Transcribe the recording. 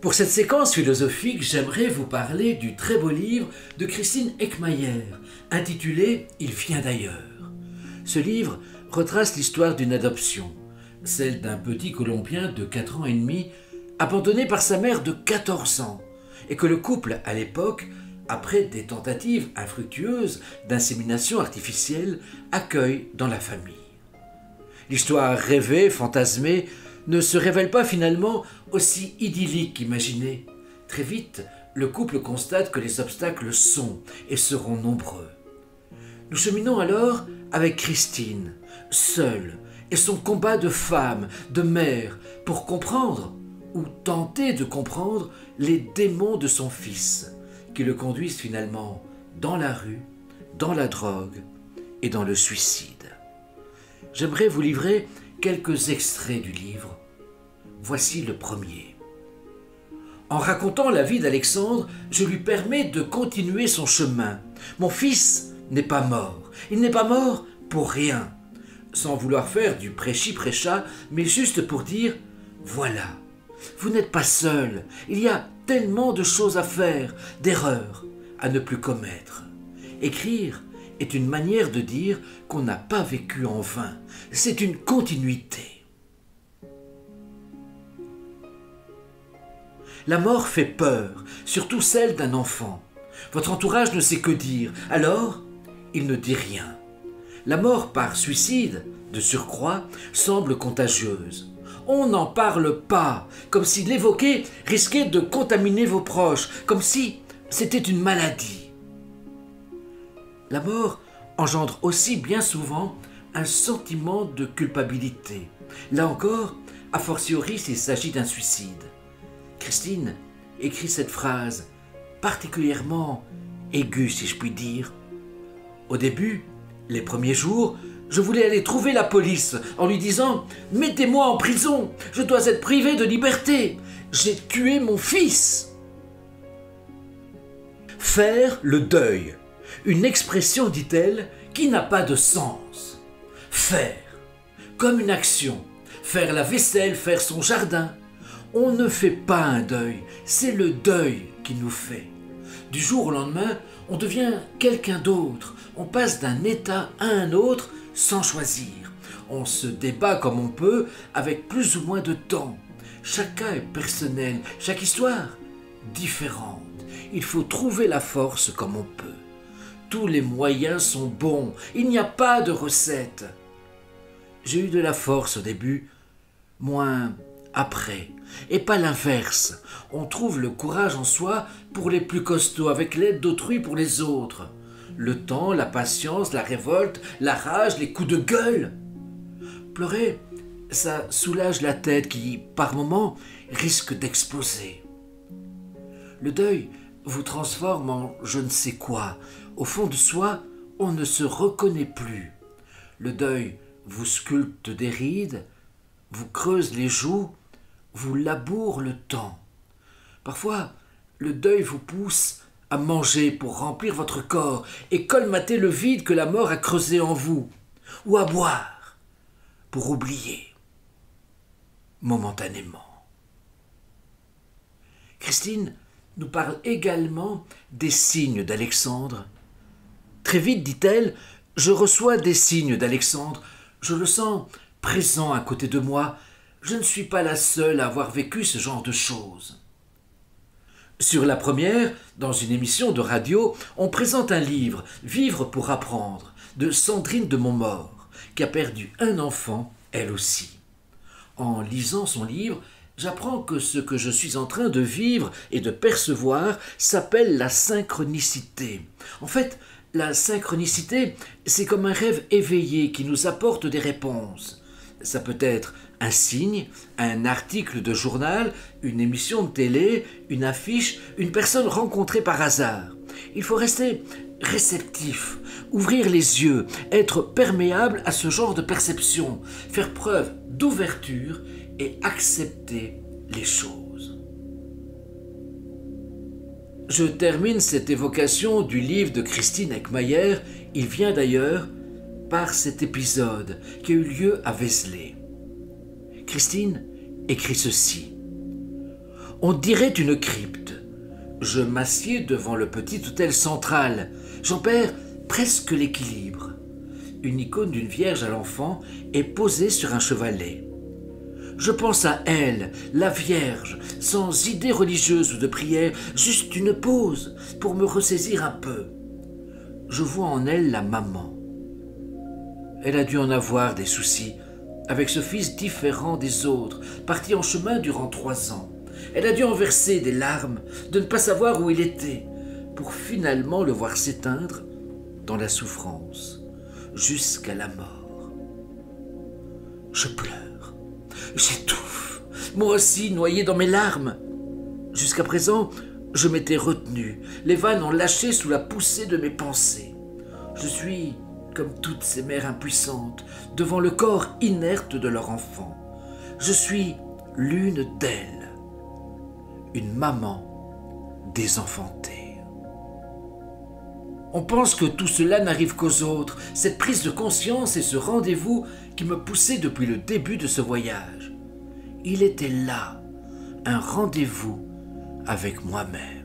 Pour cette séquence philosophique, j'aimerais vous parler du très beau livre de Christine Eckmayer, intitulé « Il vient d'ailleurs ». Ce livre retrace l'histoire d'une adoption, celle d'un petit Colombien de 4 ans et demi, abandonné par sa mère de 14 ans, et que le couple, à l'époque, après des tentatives infructueuses d'insémination artificielle, accueille dans la famille. L'histoire rêvée, fantasmée, ne se révèle pas finalement aussi idyllique qu'imaginé. Très vite, le couple constate que les obstacles sont et seront nombreux. Nous cheminons alors avec Christine, seule, et son combat de femme, de mère, pour comprendre, ou tenter de comprendre, les démons de son fils, qui le conduisent finalement dans la rue, dans la drogue et dans le suicide. J'aimerais vous livrer quelques extraits du livre. Voici le premier. En racontant la vie d'Alexandre, je lui permets de continuer son chemin. Mon fils n'est pas mort. Il n'est pas mort pour rien. Sans vouloir faire du prêchi-prêcha, mais juste pour dire « Voilà, vous n'êtes pas seul. Il y a tellement de choses à faire, d'erreurs à ne plus commettre. » Écrire est une manière de dire qu'on n'a pas vécu en vain. C'est une continuité. La mort fait peur, surtout celle d'un enfant. Votre entourage ne sait que dire, alors il ne dit rien. La mort par suicide, de surcroît, semble contagieuse. On n'en parle pas, comme si l'évoquer risquait de contaminer vos proches, comme si c'était une maladie. La mort engendre aussi bien souvent un sentiment de culpabilité. Là encore, a fortiori s'il s'agit d'un suicide. Christine écrit cette phrase, particulièrement aiguë si je puis dire. Au début, les premiers jours, je voulais aller trouver la police en lui disant « Mettez-moi en prison, je dois être privé de liberté, j'ai tué mon fils !» Faire le deuil, une expression, dit-elle, qui n'a pas de sens. Faire, comme une action, faire la vaisselle, faire son jardin. On ne fait pas un deuil, c'est le deuil qui nous fait. Du jour au lendemain, on devient quelqu'un d'autre. On passe d'un état à un autre sans choisir. On se débat comme on peut, avec plus ou moins de temps. Chaque cas est personnel, chaque histoire différente. Il faut trouver la force comme on peut. Tous les moyens sont bons, il n'y a pas de recette. J'ai eu de la force au début, moins après, et pas l'inverse. On trouve le courage en soi pour les plus costauds, avec l'aide d'autrui pour les autres. Le temps, la patience, la révolte, la rage, les coups de gueule. Pleurer, ça soulage la tête qui, par moments, risque d'exploser. Le deuil vous transforme en je ne sais quoi. Au fond de soi, on ne se reconnaît plus. Le deuil vous sculpte des rides, vous creuse les joues, vous laboure le temps. Parfois, le deuil vous pousse à manger pour remplir votre corps et colmater le vide que la mort a creusé en vous, ou à boire pour oublier momentanément. Christine nous parle également des signes d'Alexandre. Très vite, dit-elle, je reçois des signes d'Alexandre, je le sens présent à côté de moi, je ne suis pas la seule à avoir vécu ce genre de choses. Sur la première, dans une émission de radio, on présente un livre, Vivre pour apprendre, de Sandrine de Montmort, qui a perdu un enfant, elle aussi. En lisant son livre, j'apprends que ce que je suis en train de vivre et de percevoir s'appelle la synchronicité. En fait, la synchronicité, c'est comme un rêve éveillé qui nous apporte des réponses. Ça peut être un signe, un article de journal, une émission de télé, une affiche, une personne rencontrée par hasard. Il faut rester réceptif, ouvrir les yeux, être perméable à ce genre de perception, faire preuve d'ouverture et accepter les choses. Je termine cette évocation du livre de Christine Eckmayer, Il vient d'ailleurs, par cet épisode qui a eu lieu à Vézelay. Christine écrit ceci. On dirait une crypte. Je m'assieds devant le petit autel central. J'en perds presque l'équilibre. Une icône d'une Vierge à l'enfant est posée sur un chevalet. Je pense à elle, la Vierge, sans idée religieuse ou de prière, juste une pause pour me ressaisir un peu. Je vois en elle la maman. Elle a dû en avoir des soucis, avec ce fils différent des autres, parti en chemin durant 3 ans. Elle a dû en verser des larmes, de ne pas savoir où il était, pour finalement le voir s'éteindre dans la souffrance, jusqu'à la mort. Je pleure, j'étouffe, moi aussi noyé dans mes larmes. Jusqu'à présent, je m'étais retenu, les vannes ont lâché sous la poussée de mes pensées. Je suis comme toutes ces mères impuissantes devant le corps inerte de leur enfant. Je suis l'une d'elles, une maman désenfantée. On pense que tout cela n'arrive qu'aux autres, cette prise de conscience et ce rendez-vous qui me poussait depuis le début de ce voyage. Il était là, un rendez-vous avec moi-même.